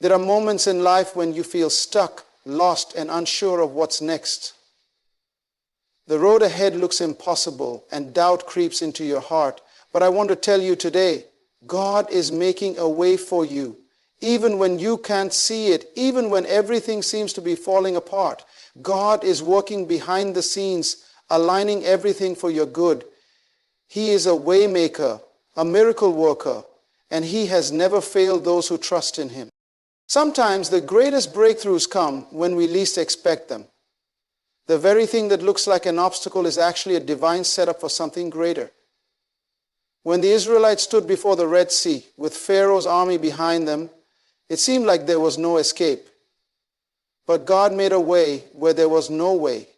There are moments in life when you feel stuck, lost, and unsure of what's next. The road ahead looks impossible and doubt creeps into your heart. But I want to tell you today, God is making a way for you. Even when you can't see it, even when everything seems to be falling apart, God is working behind the scenes, aligning everything for your good. He is a way maker, a miracle worker, and He has never failed those who trust in Him. Sometimes the greatest breakthroughs come when we least expect them. The very thing that looks like an obstacle is actually a divine setup for something greater. When the Israelites stood before the Red Sea with Pharaoh's army behind them, it seemed like there was no escape. But God made a way where there was no way.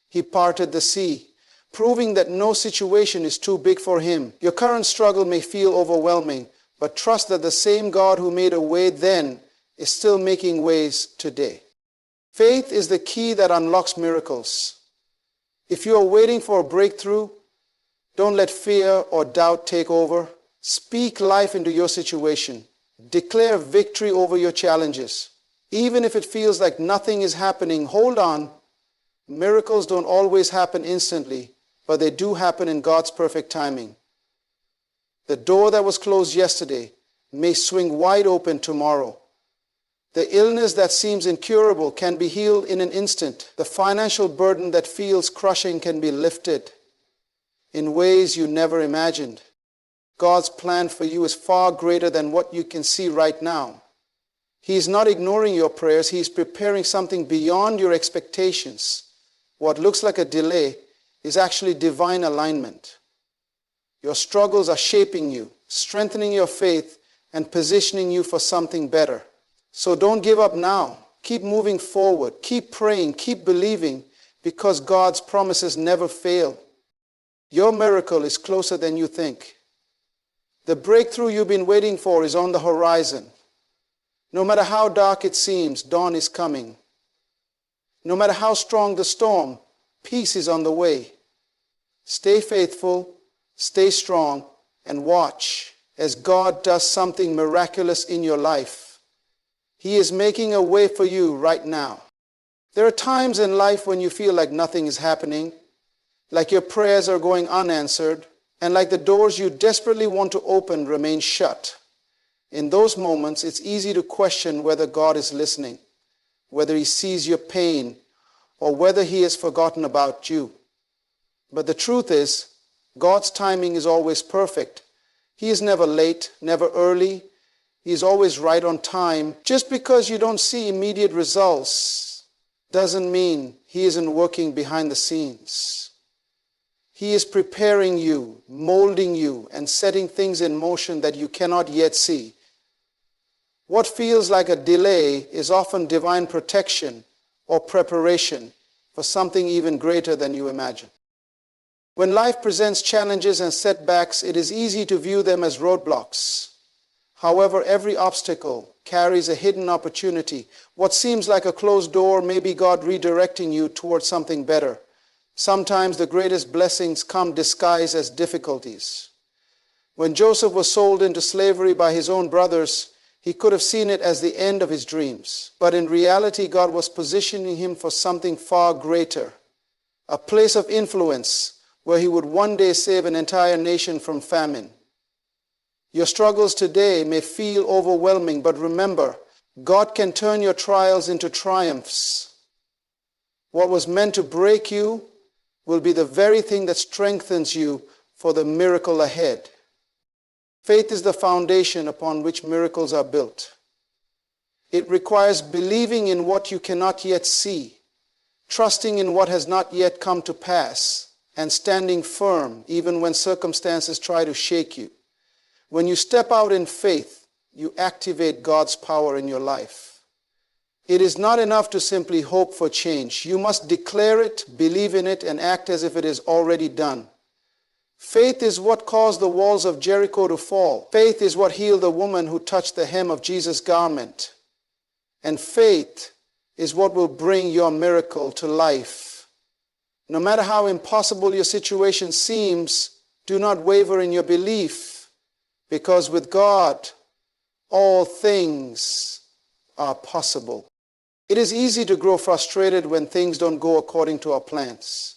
He parted the sea, proving that no situation is too big for Him. Your current struggle may feel overwhelming, but trust that the same God who made a way then is still making ways today. Faith is the key that unlocks miracles. If you are waiting for a breakthrough, don't let fear or doubt take over. Speak life into your situation. Declare victory over your challenges. Even if it feels like nothing is happening, hold on. Miracles don't always happen instantly, but they do happen in God's perfect timing. The door that was closed yesterday may swing wide open tomorrow. The illness that seems incurable can be healed in an instant. The financial burden that feels crushing can be lifted in ways you never imagined. God's plan for you is far greater than what you can see right now. He is not ignoring your prayers. He is preparing something beyond your expectations. What looks like a delay is actually divine alignment. Your struggles are shaping you, strengthening your faith, and positioning you for something better. So don't give up now. Keep moving forward. Keep praying. Keep believing, because God's promises never fail. Your miracle is closer than you think. The breakthrough you've been waiting for is on the horizon. No matter how dark it seems, dawn is coming. No matter how strong the storm, peace is on the way. Stay faithful, stay strong, and watch as God does something miraculous in your life. He is making a way for you right now. There are times in life when you feel like nothing is happening, like your prayers are going unanswered, and like the doors you desperately want to open remain shut. In those moments, it's easy to question whether God is listening, whether He sees your pain, or whether He has forgotten about you. But the truth is, God's timing is always perfect. He is never late, never early. He is always right on time. Just because you don't see immediate results doesn't mean He isn't working behind the scenes. He is preparing you, molding you, and setting things in motion that you cannot yet see. What feels like a delay is often divine protection or preparation for something even greater than you imagine. When life presents challenges and setbacks, it is easy to view them as roadblocks. However, every obstacle carries a hidden opportunity. What seems like a closed door may be God redirecting you towards something better. Sometimes the greatest blessings come disguised as difficulties. When Joseph was sold into slavery by his own brothers, he could have seen it as the end of his dreams. But in reality, God was positioning him for something far greater, a place of influence where he would one day save an entire nation from famine. Your struggles today may feel overwhelming, but remember, God can turn your trials into triumphs. What was meant to break you will be the very thing that strengthens you for the miracle ahead. Faith is the foundation upon which miracles are built. It requires believing in what you cannot yet see, trusting in what has not yet come to pass, and standing firm even when circumstances try to shake you. When you step out in faith, you activate God's power in your life. It is not enough to simply hope for change. You must declare it, believe in it, and act as if it is already done. Faith is what caused the walls of Jericho to fall. Faith is what healed the woman who touched the hem of Jesus' garment. And faith is what will bring your miracle to life. No matter how impossible your situation seems, do not waver in your belief, because with God, all things are possible. It is easy to grow frustrated when things don't go according to our plans.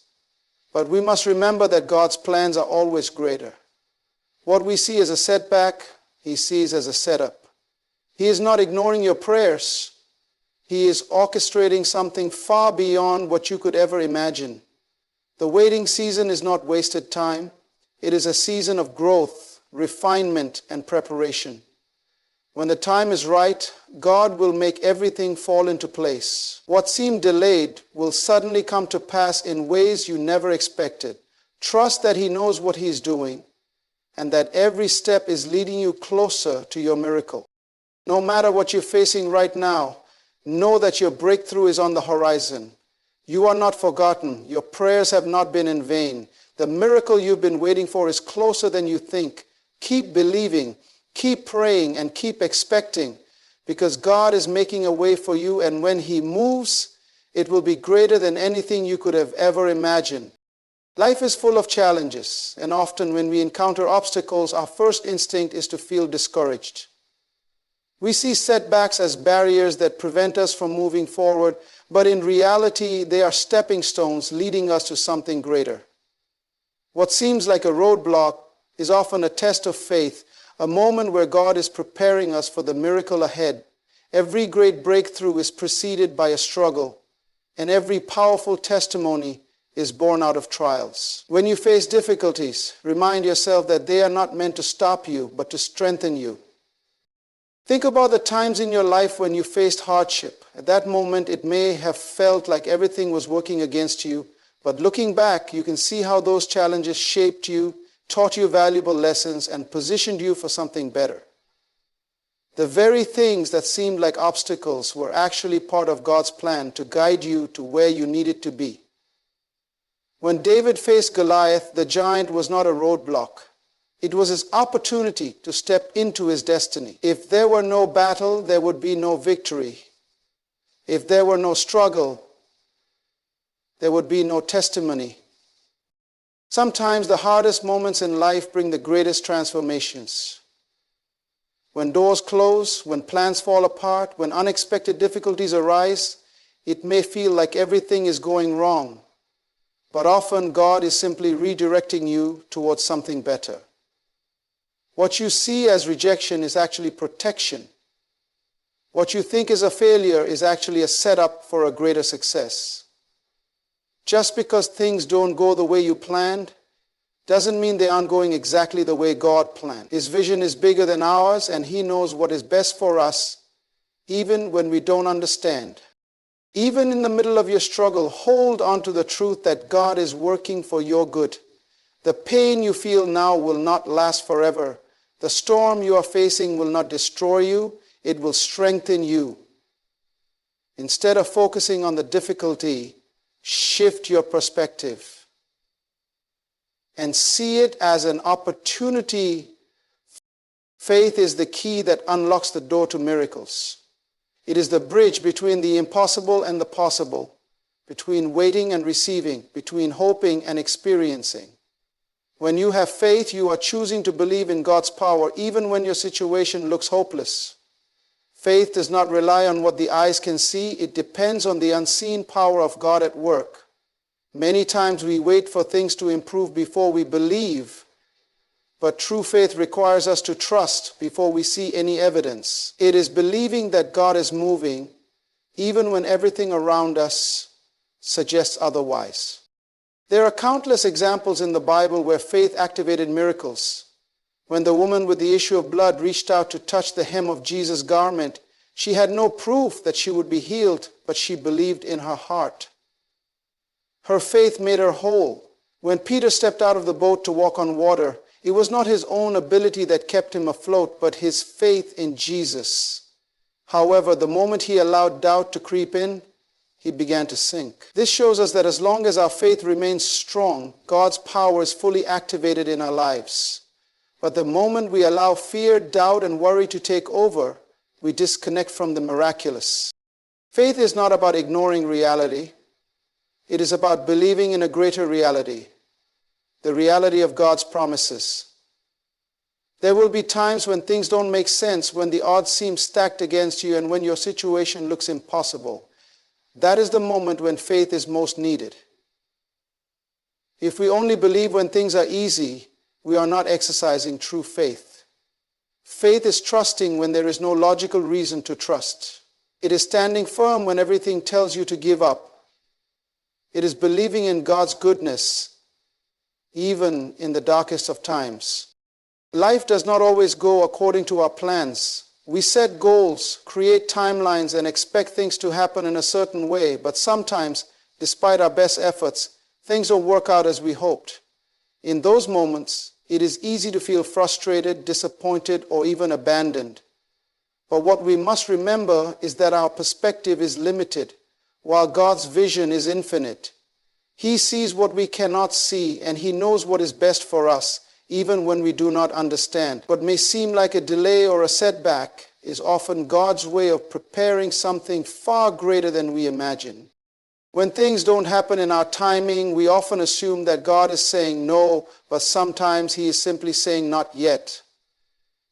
But we must remember that God's plans are always greater. What we see as a setback, He sees as a setup. He is not ignoring your prayers. He is orchestrating something far beyond what you could ever imagine. The waiting season is not wasted time. It is a season of growth, refinement, and preparation. When the time is right, God will make everything fall into place. What seemed delayed will suddenly come to pass in ways you never expected. Trust that He knows what He is doing and that every step is leading you closer to your miracle. No matter what you're facing right now, know that your breakthrough is on the horizon. You are not forgotten. Your prayers have not been in vain. The miracle you've been waiting for is closer than you think. Keep believing, keep praying, and keep expecting, because God is making a way for you, and when He moves, it will be greater than anything you could have ever imagined. Life is full of challenges, and often when we encounter obstacles, our first instinct is to feel discouraged. We see setbacks as barriers that prevent us from moving forward, but in reality, they are stepping stones leading us to something greater. What seems like a roadblock is often a test of faith, a moment where God is preparing us for the miracle ahead. Every great breakthrough is preceded by a struggle, and every powerful testimony is born out of trials. When you face difficulties, remind yourself that they are not meant to stop you, but to strengthen you. Think about the times in your life when you faced hardship. At that moment, it may have felt like everything was working against you, but looking back, you can see how those challenges shaped you, taught you valuable lessons, and positioned you for something better. The very things that seemed like obstacles were actually part of God's plan to guide you to where you needed to be. When David faced Goliath, the giant was not a roadblock. It was his opportunity to step into his destiny. If there were no battle, there would be no victory. If there were no struggle, there would be no testimony. Sometimes the hardest moments in life bring the greatest transformations. When doors close, when plans fall apart, when unexpected difficulties arise, it may feel like everything is going wrong. But often God is simply redirecting you towards something better. What you see as rejection is actually protection. What you think is a failure is actually a setup for a greater success. Just because things don't go the way you planned doesn't mean they aren't going exactly the way God planned. His vision is bigger than ours, and He knows what is best for us, even when we don't understand. Even in the middle of your struggle, hold on to the truth that God is working for your good. The pain you feel now will not last forever. The storm you are facing will not destroy you. It will strengthen you. Instead of focusing on the difficulty, shift your perspective and see it as an opportunity. Faith is the key that unlocks the door to miracles. It is the bridge between the impossible and the possible, between waiting and receiving, between hoping and experiencing. When you have faith, you are choosing to believe in God's power even when your situation looks hopeless. Faith does not rely on what the eyes can see. It depends on the unseen power of God at work. Many times we wait for things to improve before we believe, but true faith requires us to trust before we see any evidence. It is believing that God is moving even when everything around us suggests otherwise. There are countless examples in the Bible where faith activated miracles. When the woman with the issue of blood reached out to touch the hem of Jesus' garment, she had no proof that she would be healed, but she believed in her heart. Her faith made her whole. When Peter stepped out of the boat to walk on water, it was not his own ability that kept him afloat, but his faith in Jesus. However, the moment he allowed doubt to creep in, he began to sink. This shows us that as long as our faith remains strong, God's power is fully activated in our lives. But the moment we allow fear, doubt, and worry to take over, we disconnect from the miraculous. Faith is not about ignoring reality. It is about believing in a greater reality, the reality of God's promises. There will be times when things don't make sense, when the odds seem stacked against you, and when your situation looks impossible. That is the moment when faith is most needed. If we only believe when things are easy, we are not exercising true faith. Faith is trusting when there is no logical reason to trust. It is standing firm when everything tells you to give up. It is believing in God's goodness, even in the darkest of times. Life does not always go according to our plans. We set goals, create timelines, and expect things to happen in a certain way, but sometimes, despite our best efforts, things don't work out as we hoped. In those moments, it is easy to feel frustrated, disappointed, or even abandoned. But what we must remember is that our perspective is limited, while God's vision is infinite. He sees what we cannot see, and He knows what is best for us, even when we do not understand. What may seem like a delay or a setback is often God's way of preparing something far greater than we imagine. When things don't happen in our timing, we often assume that God is saying no, but sometimes He is simply saying not yet.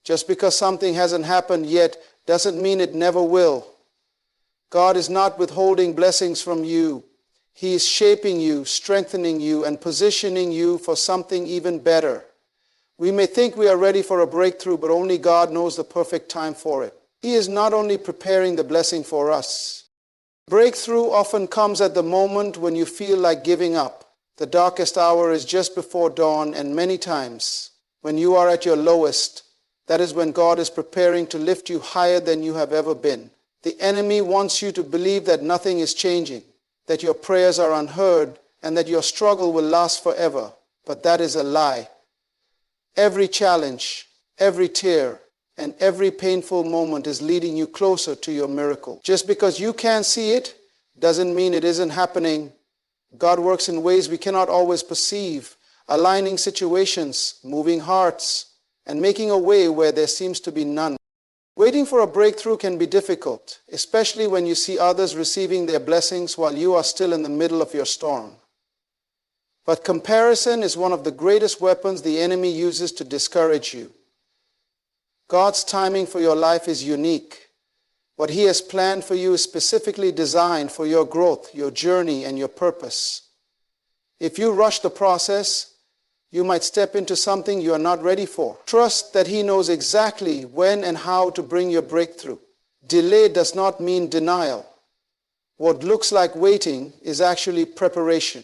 Just because something hasn't happened yet doesn't mean it never will. God is not withholding blessings from you. He is shaping you, strengthening you, and positioning you for something even better. We may think we are ready for a breakthrough, but only God knows the perfect time for it. He is not only preparing the blessing for us. Breakthrough often comes at the moment when you feel like giving up. The darkest hour is just before dawn, and many times, when you are at your lowest, that is when God is preparing to lift you higher than you have ever been. The enemy wants you to believe that nothing is changing, that your prayers are unheard, and that your struggle will last forever. But that is a lie. Every challenge, every tear, and every painful moment is leading you closer to your miracle. Just because you can't see it doesn't mean it isn't happening. God works in ways we cannot always perceive, aligning situations, moving hearts, and making a way where there seems to be none. Waiting for a breakthrough can be difficult, especially when you see others receiving their blessings while you are still in the middle of your storm. But comparison is one of the greatest weapons the enemy uses to discourage you. God's timing for your life is unique. What He has planned for you is specifically designed for your growth, your journey, and your purpose. If you rush the process, you might step into something you are not ready for. Trust that He knows exactly when and how to bring your breakthrough. Delay does not mean denial. What looks like waiting is actually preparation.